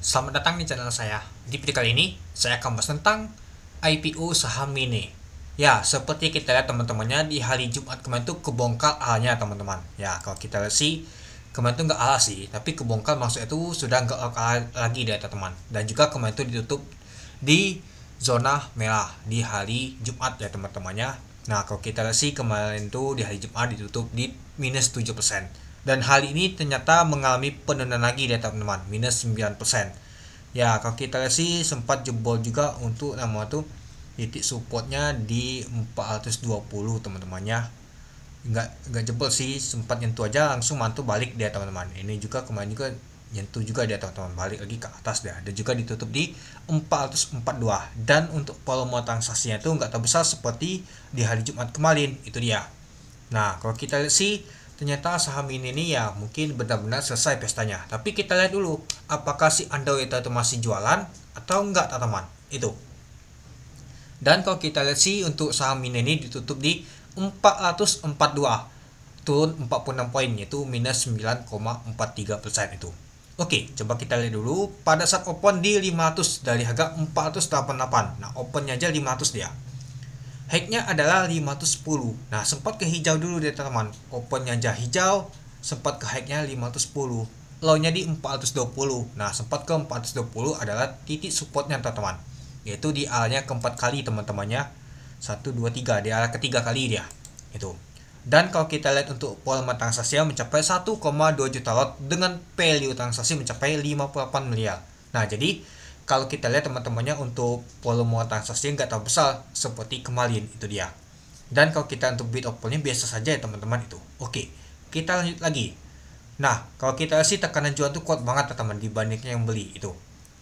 Selamat datang di channel saya. Di video kali ini, saya akan bahas tentang IPO saham mini. Ya, seperti kita lihat teman-temannya di hari Jumat kemarin itu kebongkar alnya teman-teman. Ya, kalau kita lihat sih, kemarin itu nggak ala sih, tapi kebongkar maksudnya itu sudah nggak ala lagi deh teman-teman. Dan juga kemarin itu ditutup di zona merah di hari Jumat ya teman-temannya. Nah, kalau kita lihat sih kemarin itu di hari Jumat ditutup di minus 7%. Dan hari ini ternyata mengalami penurunan lagi ya teman-teman, minus 9%. Ya, kalau kita lihat sih sempat jebol juga untuk nama tuh titik supportnya di 420 teman-temannya. Enggak jebol sih, sempat nyentuh aja langsung mantul balik dia teman-teman. Ini juga kemarin juga nyentuh juga dia teman-teman, balik lagi ke atas dia, dan juga ditutup di 442. Dan untuk volume transaksinya itu nggak terbesar seperti di hari Jumat kemarin, itu dia. Nah, kalau kita lihat sih ternyata saham ini nih ya mungkin benar-benar selesai pestanya. Tapi kita lihat dulu apakah si Android itu masih jualan atau enggak teman-teman. Itu. Dan kalau kita lihat sih untuk saham ini ditutup di 442, turun 46 poin, yaitu minus 9,43% itu. Oke, coba kita lihat dulu pada saat open di 500 dari harga 488. Nah, opennya aja 500 dia. High-nya adalah 510. Nah, sempat ke hijau dulu deh teman-teman. Opennya aja hijau, sempat ke high-nya 510. Low-nya di 420. Nah, sempat ke 420 adalah titik supportnya teman-teman. Yaitu di area keempat kali teman-temannya. 1 2 3, di area ketiga kali dia. Itu. Dan kalau kita lihat untuk volume transaksi mencapai 1,2 juta lot dengan value transaksi mencapai 58 miliar. Nah, jadi kalau kita lihat teman-temannya untuk volume transaksi nggak terlalu besar seperti kemarin, itu dia. Dan kalau kita untuk bid opennya biasa saja ya teman-teman itu. Oke, kita lanjut lagi. Nah, kalau kita sih tekanan jual tuh kuat banget teman-teman dibandingnya yang beli itu.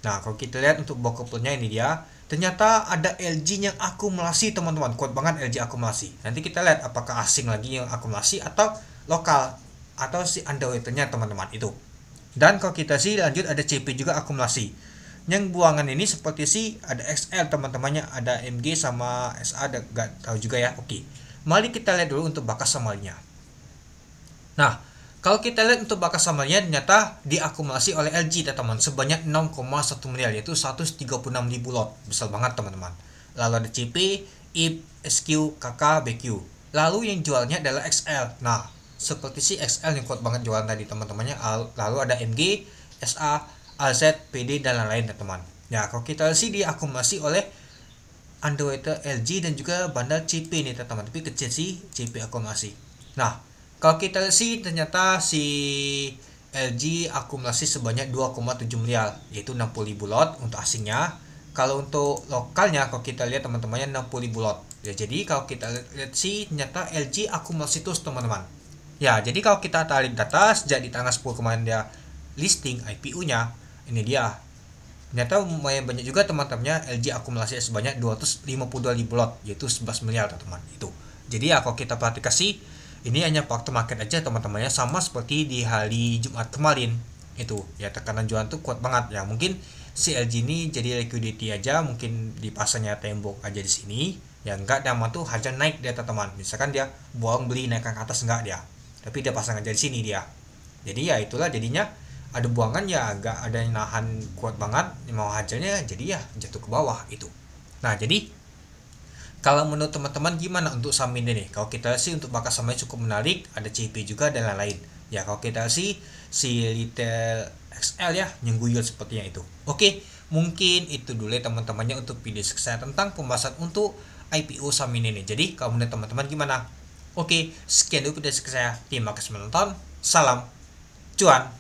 Nah, kalau kita lihat untuk bookupnya ini dia, ternyata ada LG yang akumulasi teman-teman, kuat banget LG akumulasi. Nanti kita lihat apakah asing lagi yang akumulasi atau lokal atau si Android-nya teman-teman itu. Dan kalau kita sih lanjut ada CP juga akumulasi. Yang buangan ini seperti sih ada XL teman-temannya, ada MG sama SA, ada gak tahu juga ya. Oke, mari kita lihat dulu untuk bakas samalnya. Nah, kalau kita lihat untuk bakas samalnya ternyata diakumulasi oleh LG teman-teman sebanyak 6,1 miliar, yaitu 136.000 lot, besar banget teman-teman. Lalu ada CP, IP, SQ, KK, BQ. Lalu yang jualnya adalah XL. Nah, seperti si XL yang kuat banget jualan tadi teman-temannya. Lalu ada MG, SA, AZ, PD, dan lain-lain teman-teman. Ya, kalau kita sih diakumulasi oleh Android LG dan juga bandar CP nih teman-teman, tapi kecil sih CP akumulasi. Nah, kalau kita lihat sih ternyata si LG akumulasi sebanyak 2,7 miliar, yaitu 60.000 lot untuk asingnya. Kalau untuk lokalnya kalau kita lihat teman-temannya 60.000 lot. Ya, jadi kalau kita lihat sih ternyata LG akumulasi terus teman-teman. Ya, jadi kalau kita tarik data sejak di tanggal 10 kemarin dia listing IPO-nya, ini dia. Ternyata lumayan banyak juga teman-temannya LG akumulasi sebanyak 252.000 lot, yaitu 11 miliar teman-teman. Itu. Jadi ya kalau kita perhatikan sih ini hanya faktor market aja teman-temannya, sama seperti di hari Jumat kemarin. Itu ya, tekanan jualan tuh kuat banget ya. Mungkin si LG ini jadi liquidity aja, mungkin dipasangnya tembok aja di sini. Ya enggak, dia tuh harga naik dia teman-teman. Misalkan dia buang beli naikkan ke atas enggak dia. Tapi dia pasang aja di sini dia. Jadi ya itulah jadinya ada buangan ya, agak ada yang nahan kuat banget, mau hajarnya jadi ya jatuh ke bawah itu. Nah, jadi kalau menurut teman-teman gimana untuk saham ini nih? Kalau kita sih untuk bakas sahamnya cukup menarik, ada CP juga dan lain-lain. Ya kalau kita sih si Retail XL ya yang guyur sepertinya itu. Oke, mungkin itu dulu ya teman-temannya untuk video saya tentang pembahasan untuk IPO saham ini nih. Jadi kalau menurut teman-teman gimana? Oke, sekian dulu video saya. Terima kasih menonton. Salam cuan.